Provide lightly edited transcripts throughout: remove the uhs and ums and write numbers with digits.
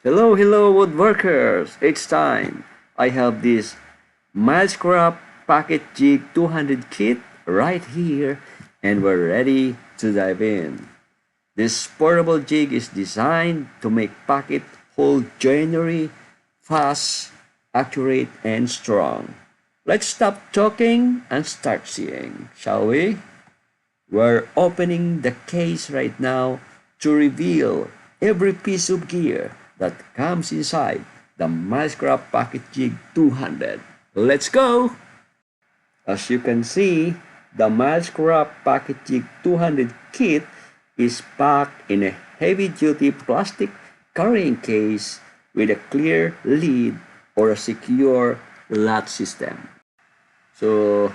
Hello, woodworkers! It's time. I have this Milescraft Pocket Jig 200 kit right here, and we're ready to dive in. This portable jig is designed to make pocket hole joinery fast, accurate, and strong. Let's stop talking and start seeing, shall we? We're opening the case right now to reveal every piece of gear that comes inside the Milescraft Pocket Jig 200. Let's go! As you can see, the Milescraft Pocket Jig 200 kit is packed in a heavy-duty plastic carrying case with a clear lid or a secure latch system. So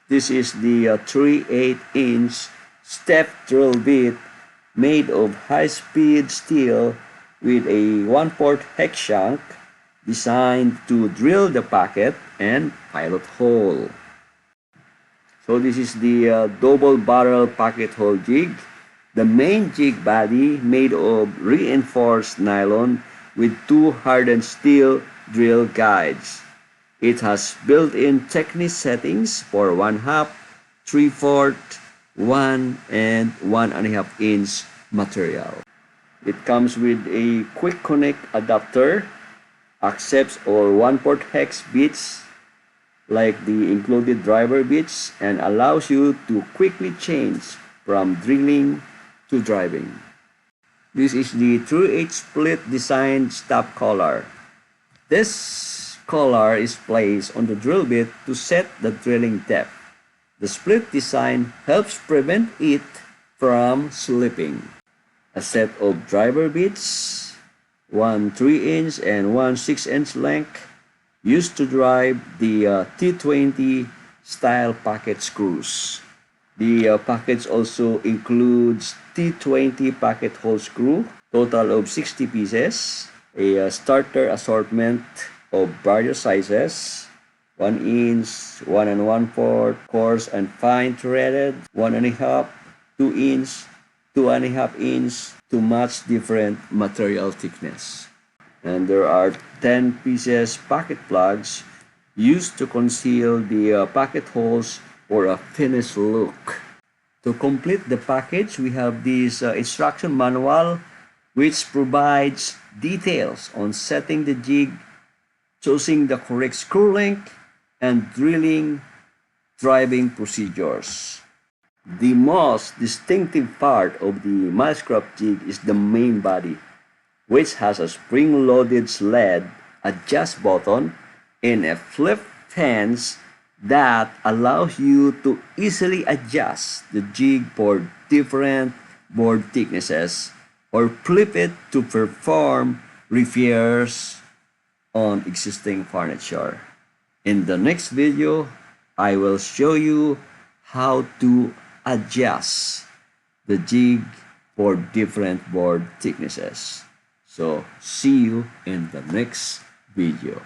this is the 3/8-inch step drill bit made of high-speed steel with a one-port hex shank designed to drill the pocket and pilot hole. So this is the double barrel pocket hole jig. The main jig body made of reinforced nylon with two hardened steel drill guides. It has built-in technique settings for 1/2, 3/4, 1 and 1.5 inch material. It comes with a quick connect adapter, accepts all one-port hex bits like the included driver bits, and allows you to quickly change from drilling to driving. This is the 3/8 split design stop collar. This collar is placed on the drill bit to set the drilling depth. The split design helps prevent it from slipping. A set of driver bits, one 3-inch and one 6-inch length, used to drive the T20 style pocket screws. The package also includes T20 pocket hole screw, total of 60 pieces, a starter assortment of various sizes, 1 inch, 1 1/4, coarse and fine threaded, 1.5, 2 inch, 2.5 inch to match different material thickness. And there are 10 pieces pocket plugs used to conceal the pocket holes for a finished look. To complete the package, we have this instruction manual which provides details on setting the jig, choosing the correct screw length, and drilling driving procedures. The most distinctive part of the Milescraft jig is the main body, which has a spring-loaded sled adjust button and a flip fence that allows you to easily adjust the jig for different board thicknesses or flip it to perform repairs on existing furniture. In the next video, I will show you how to adjust the jig for different board thicknesses. So see you in the next video.